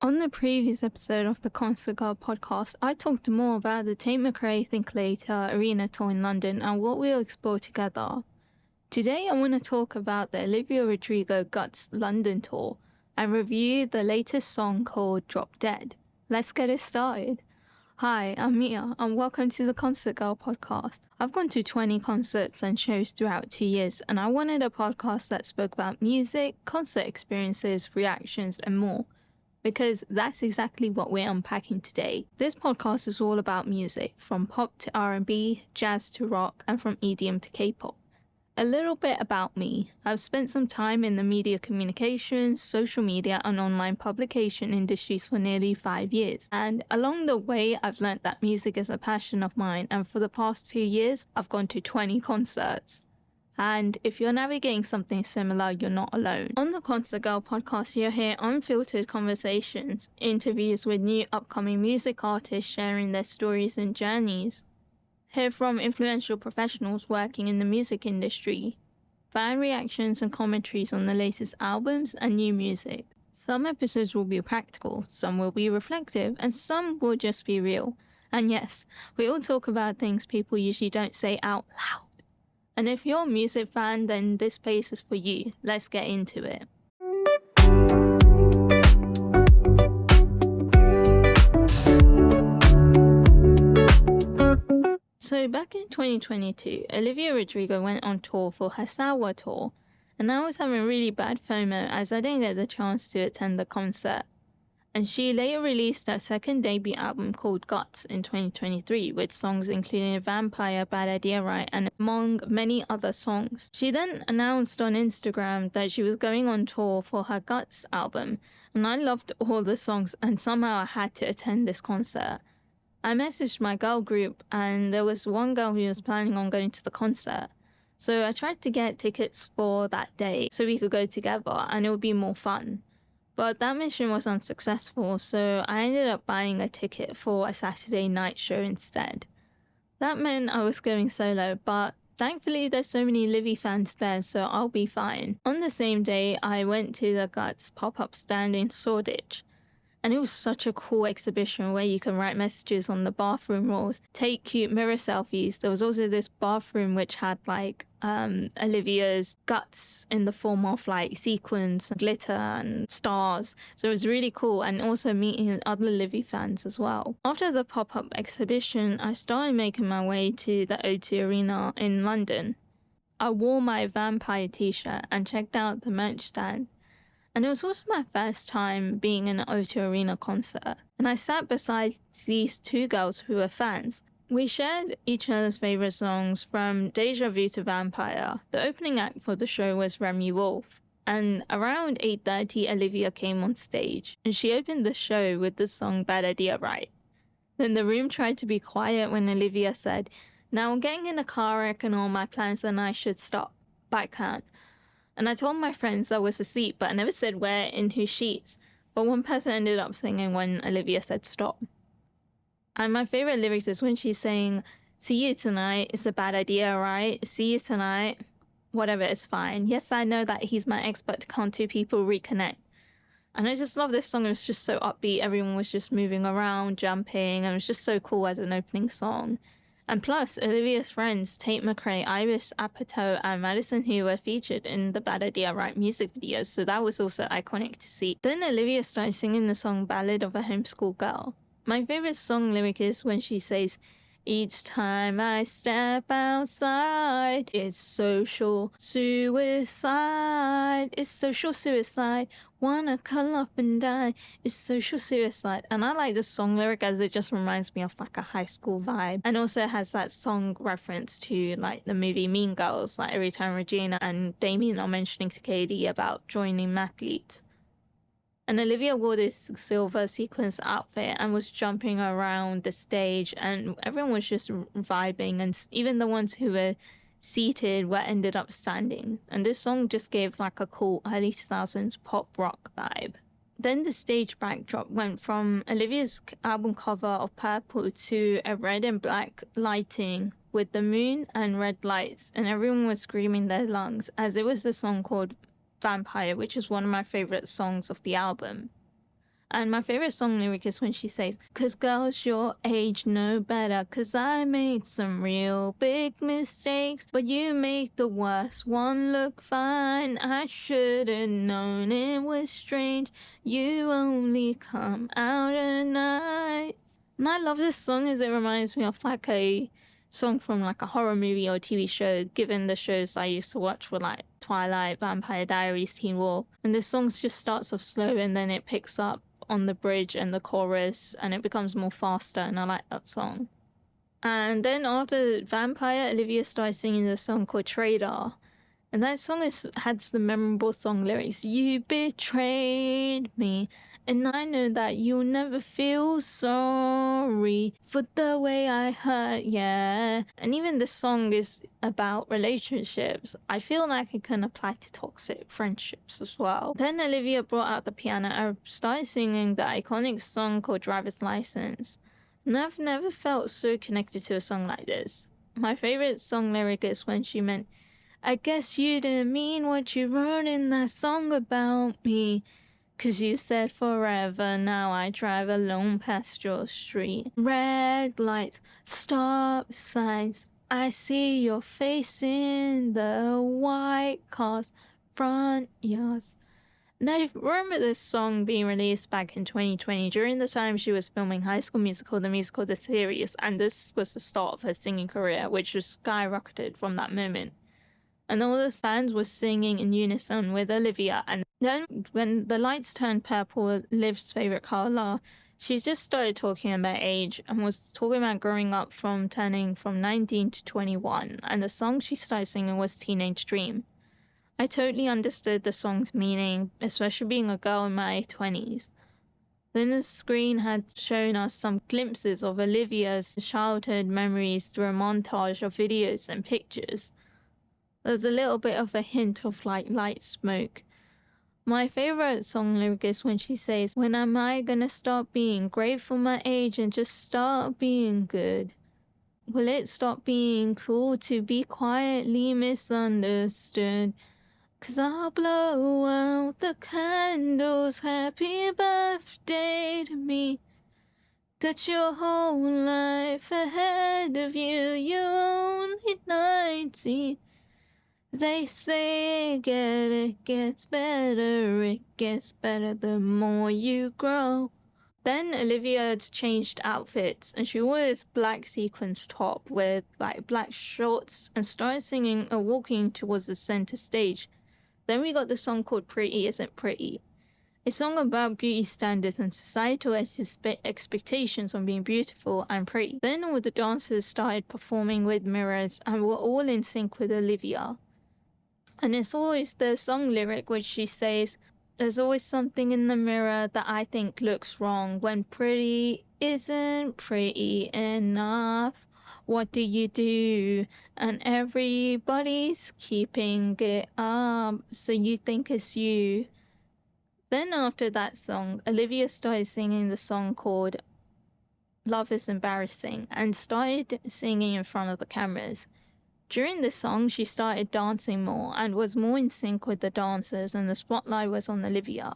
On the previous episode of the Concert Girl podcast, I talked more about the Tate McRae Think Later arena tour in London and what we'll explore together. Today I want to talk about the Olivia Rodrigo Guts London tour and review the latest song called Drop Dead. Let's get it started. Hi, I'm Mia and welcome to the Concert Girl podcast. I've gone to 20 concerts and shows throughout 2 years and I wanted a podcast that spoke about music, concert experiences, reactions and more. Because that's exactly what we're unpacking today. This podcast is all about music, from pop to R&B, jazz to rock, and from EDM to K-pop. A little bit about me. I've spent some time in the media communications, social media, and online publication industries for nearly 5 years. And along the way, I've learned that music is a passion of mine, and for the past 2 years, I've gone to 20 concerts. And if you're navigating something similar, you're not alone. On the Concert Girl podcast, you'll hear unfiltered conversations, interviews with new upcoming music artists sharing their stories and journeys. Hear from influential professionals working in the music industry. Fan reactions and commentaries on the latest albums and new music. Some episodes will be practical, some will be reflective, and some will just be real. And yes, we all talk about things people usually don't say out loud. And if you're a music fan, then this space is for you. Let's get into it. So back in 2022, Olivia Rodrigo went on tour for her Sour tour, and I was having really bad FOMO as I didn't get the chance to attend the concert. And she later released her second debut album called Guts in 2023 with songs including Vampire, Bad Idea Right and among many other songs. She then announced on Instagram that she was going on tour for her Guts album, and I loved all the songs and somehow I had to attend this concert. I messaged my girl group and there was one girl who was planning on going to the concert. So I tried to get tickets for that day so we could go together and it would be more fun. But that mission was unsuccessful, so I ended up buying a ticket for a Saturday night show instead. That meant I was going solo, but thankfully there's so many Livy fans there, so I'll be fine. On the same day, I went to the Guts pop-up stand in Shoreditch. And it was such a cool exhibition where you can write messages on the bathroom walls, take cute mirror selfies. There was also this bathroom which had Olivia's guts in the form of sequins, glitter and stars. So it was really cool, and also meeting other Livy fans as well. After the pop-up exhibition, I started making my way to the O2 Arena in London. I wore my Vampire t-shirt and checked out the merch stand. And it was also my first time being in an O2 Arena concert. And I sat beside these two girls who were fans. We shared each other's favourite songs from Deja Vu to Vampire. The opening act for the show was Remy Wolf. And around 8:30, Olivia came on stage. And she opened the show with the song Bad Idea Right. Then the room tried to be quiet when Olivia said, "Now I'm getting in a car wreck and all my plans and I should stop. But I can't." And I told my friends I was asleep, but I never said where in whose sheets. But one person ended up singing when Olivia said stop. And my favourite lyrics is when she's saying, "See you tonight, it's a bad idea, right? See you tonight, whatever, it's fine. Yes, I know that he's my ex, but can't two people reconnect?" And I just love this song. It was just so upbeat. Everyone was just moving around, jumping, and it was just so cool as an opening song. And plus, Olivia's friends, Tate McRae, Iris Apatow, and Madison Hu were featured in the Bad Idea Right music videos, so that was also iconic to see. Then Olivia started singing the song Ballad of a Homeschool Girl. My favorite song lyric is when she says, "Each time I step outside, it's social suicide. It's social suicide. Wanna curl up and die. It's social suicide." And I like this song lyric as it just reminds me of a high school vibe. And also it has that song reference to the movie Mean Girls, every time Regina and Damien are mentioning to Katie about joining Mathlete. And Olivia wore this silver sequins outfit and was jumping around the stage and everyone was just vibing, and even the ones who were seated were ended up standing. And this song just gave a cool early 2000s pop rock vibe. Then the stage backdrop went from Olivia's album cover of purple to a red and black lighting with the moon and red lights, and everyone was screaming their lungs as it was the song called Vampire, which is one of my favorite songs of the album. And my favorite song lyric is when she says, "'Cause girls your age know better, 'cause I made some real big mistakes, but you make the worst one look fine. I should've known it was strange, you only come out at night." And I love this song as it reminds me of like a song from like a horror movie or TV show, given the shows I used to watch were like Twilight, Vampire Diaries, Teen Wolf. And this song just starts off slow and then it picks up on the bridge and the chorus and it becomes more faster, and I like that song. And then after Vampire, Olivia started singing the song called Trader. And that song has the memorable song lyrics, "You betrayed me, and I know that you'll never feel sorry for the way I hurt, yeah." And even the song is about relationships. I feel like it can apply to toxic friendships as well. Then Olivia brought out the piano and started singing the iconic song called Driver's License. And I've never felt so connected to a song like this. My favorite song lyric is when she meant, "I guess you didn't mean what you wrote in that song about me, 'cause you said forever, now I drive alone past your street. Red lights, stop signs, I see your face in the white car's front yards." Now, I remember this song being released back in 2020 during the time she was filming High School Musical, the musical, the series, and this was the start of her singing career, which just skyrocketed from that moment. And all the fans were singing in unison with Olivia. And then when the lights turned purple, Liv's favorite color, she just started talking about age and was talking about growing up from turning from 19 to 21. And the song she started singing was Teenage Dream. I totally understood the song's meaning, especially being a girl in my 20s. Then the screen had shown us some glimpses of Olivia's childhood memories through a montage of videos and pictures. There's a little bit of a hint of like light smoke. My favorite song lyric is when she says, "When am I gonna stop being grateful my age and just start being good? Will it stop being cool to be quietly misunderstood? 'Cause I'll blow out the candles, happy birthday to me. Got your whole life ahead of you, you're only 19. They say it gets better the more you grow." Then Olivia had changed outfits and she wore this black sequins top with like black shorts and started singing or walking towards the center stage. Then we got the song called Pretty Isn't Pretty, a song about beauty standards and societal expectations on being beautiful and pretty. Then all the dancers started performing with mirrors and were all in sync with Olivia. And it's always the song lyric which she says, "There's always something in the mirror that I think looks wrong. When pretty isn't pretty enough, what do you do? And everybody's keeping it up, so you think it's you." Then after that song, Olivia started singing the song called Love is Embarrassing and started singing in front of the cameras. During the song, she started dancing more and was more in sync with the dancers, and the spotlight was on Olivia.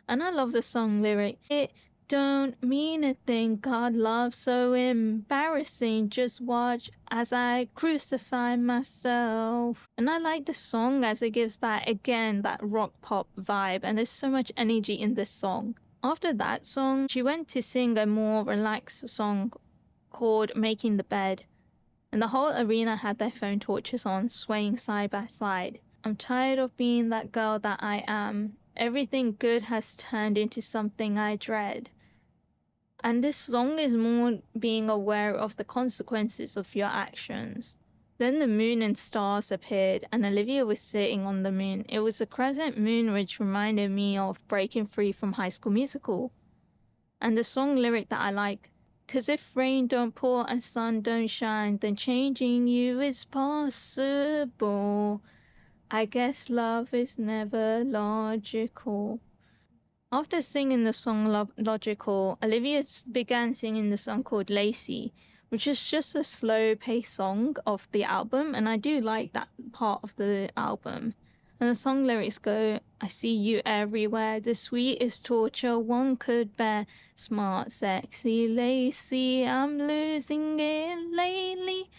And I love the song lyric, "It don't mean a thing, God love so embarrassing, just watch as I crucify myself." And I like the song as it gives that, again, that rock pop vibe, and there's so much energy in this song. After that song, she went to sing a more relaxed song called Making the Bed. And the whole arena had their phone torches on, swaying side by side. "I'm tired of being that girl that I am. Everything good has turned into something I dread." And this song is more being aware of the consequences of your actions. Then the moon and stars appeared, and Olivia was sitting on the moon. It was a crescent moon which reminded me of Breaking Free from High School Musical. And the song lyric that I like, "'Cause if rain don't pour and sun don't shine, then changing you is possible. I guess love is never logical." After singing the song Logical, Olivia began singing the song called Lacy, which is just a slow paced song of the album, and I do like that part of the album. And the song lyrics go, I see you everywhere, the sweetest torture one could bear. Smart, sexy, lacy, I'm losing it lately.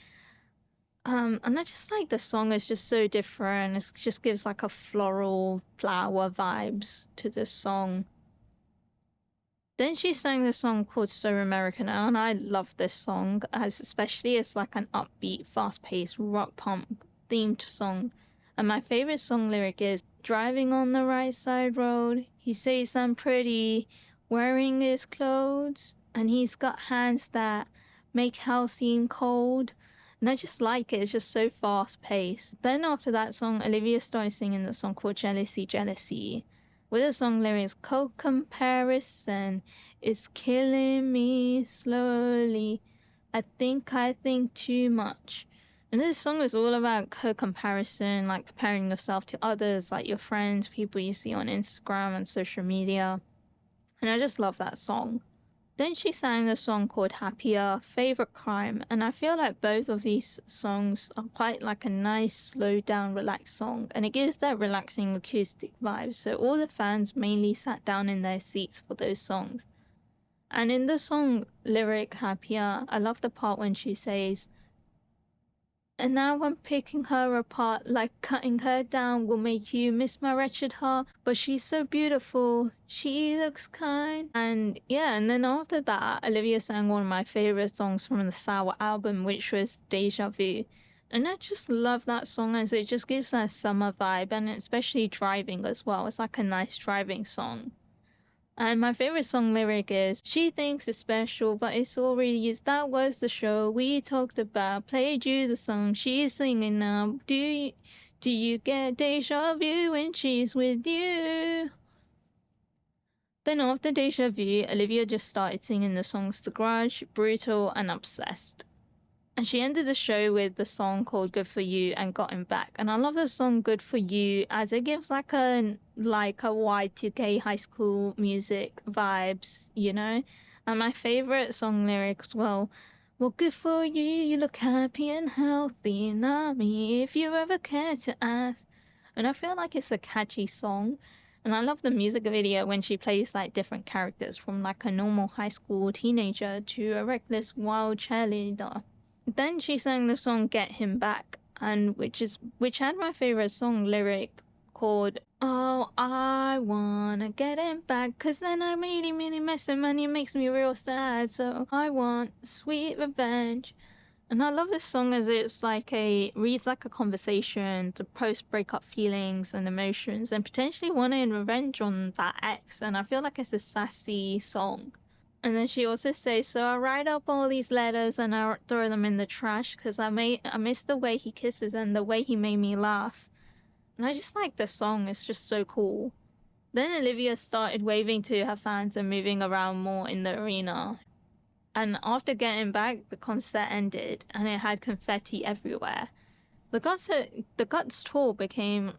And I just like the song is just so different. It just gives like a floral flower vibes to this song. Then she sang the song called So American, and I love this song, as especially it's like an upbeat, fast-paced rock punk themed song. And my favorite song lyric is, driving on the right side road, he says I'm pretty, wearing his clothes, and he's got hands that make hell seem cold. And I just like it, it's just so fast-paced. Then after that song, Olivia started singing the song called Jealousy, Jealousy, with the song lyrics, cold comparison is killing me slowly. I think too much. And this song is all about co-comparison, like comparing yourself to others, like your friends, people you see on Instagram and social media. And I just love that song. Then she sang the song called Happier, Favorite Crime, and I feel like both of these songs are quite like a nice, slow down, relaxed song, and it gives that relaxing acoustic vibe, so all the fans mainly sat down in their seats for those songs. And in the song lyric Happier, I love the part when she says, and now I'm picking her apart, like cutting her down will make you miss my wretched heart. But she's so beautiful, she looks kind. And yeah, and then after that, Olivia sang one of my favorite songs from the Sour album, which was Deja Vu. And I just love that song as it just gives that summer vibe, and especially driving as well. It's like a nice driving song. And my favorite song lyric is, she thinks it's special, but it's already used. That was the show we talked about. Played you the song she's singing now. Do you get deja vu when she's with you? Then after Deja Vu, Olivia just started singing the songs The Grudge, Brutal, and Obsessed. And she ended the show with the song called Good For You and Gotten Back. And I love the song Good For You as it gives like a Y2K high school music vibes, you know? And my favorite song lyrics, well, good for you, you look happy and healthy, not me, if you ever care to ask. And I feel like it's a catchy song. And I love the music video when she plays like different characters, from like a normal high school teenager to a reckless wild cheerleader. Then she sang the song Get Him Back, and which had my favorite song lyric called, oh, I wanna get him back, cause then I really miss him and he makes me real sad, so I want sweet revenge. And I love this song as it's like reads like a conversation to post breakup feelings and emotions and potentially wanting revenge on that ex, and I feel like it's a sassy song. And then she also says, so I write up all these letters and I throw them in the trash because I miss the way he kisses and the way he made me laugh. And I just like this song, it's just so cool. Then Olivia started waving to her fans and moving around more in the arena. And after getting back, the concert ended and it had confetti everywhere. The Guts tour became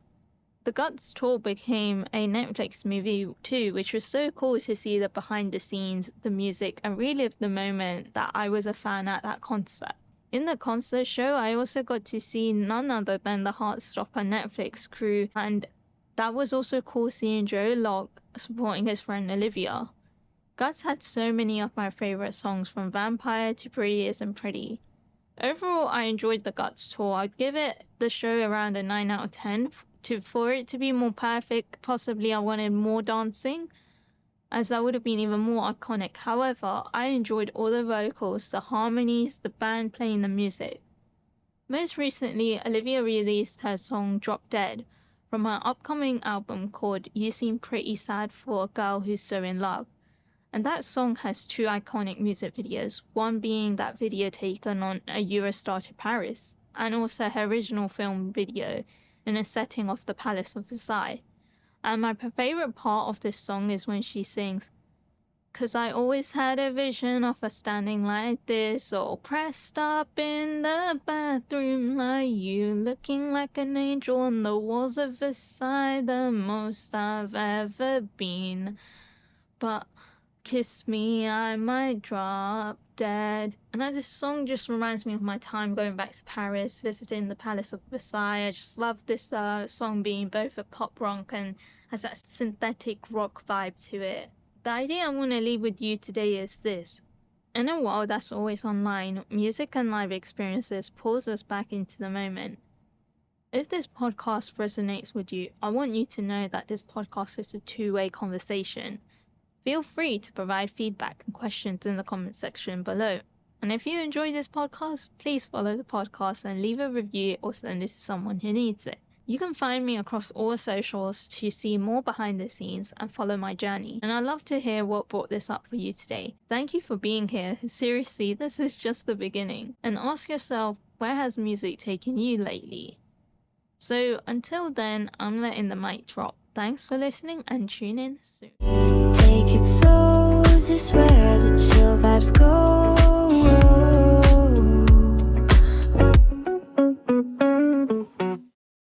a Netflix movie too, which was so cool to see the behind the scenes, the music, and relive the moment that I was a fan at that concert. In the concert show, I also got to see none other than the Heartstopper Netflix crew, and that was also cool seeing Joe Locke supporting his friend Olivia. Guts had so many of my favorite songs, from Vampire to Pretty Isn't Pretty. Overall, I enjoyed the Guts tour. I'd give it the show around a 9 out of 10. For it to be more perfect, possibly I wanted more dancing, as that would have been even more iconic. However, I enjoyed all the vocals, the harmonies, the band playing the music. Most recently, Olivia released her song Drop Dead from her upcoming album called You Seem Pretty Sad for a Girl Who's So In Love. And that song has two iconic music videos, one being that video taken on a Eurostar to Paris, and also her original film video in a setting of the Palace of Versailles. And my favorite part of this song is when she sings, cause I always had a vision of us standing like this, all pressed up in the bathroom like you, looking like an angel on the walls of Versailles, the most I've ever been. But Kiss me, I might drop dead. And this song just reminds me of my time going back to Paris, visiting the Palace of Versailles. I just love this song being both a pop rock and has that synthetic rock vibe to it. The idea I want to leave with you today is this. In a world that's always online, music and live experiences pulls us back into the moment. If this podcast resonates with you, I want you to know that this podcast is a two-way conversation. Feel free to provide feedback and questions in the comment section below. And if you enjoy this podcast, please follow the podcast and leave a review or send it to someone who needs it. You can find me across all socials to see more behind the scenes and follow my journey. And I'd love to hear what brought this up for you today. Thank you for being here. Seriously, this is just the beginning. And ask yourself, where has music taken you lately? So until then, I'm letting the mic drop. Thanks for listening and tune in soon. Take it slow, this is where the chill vibes go.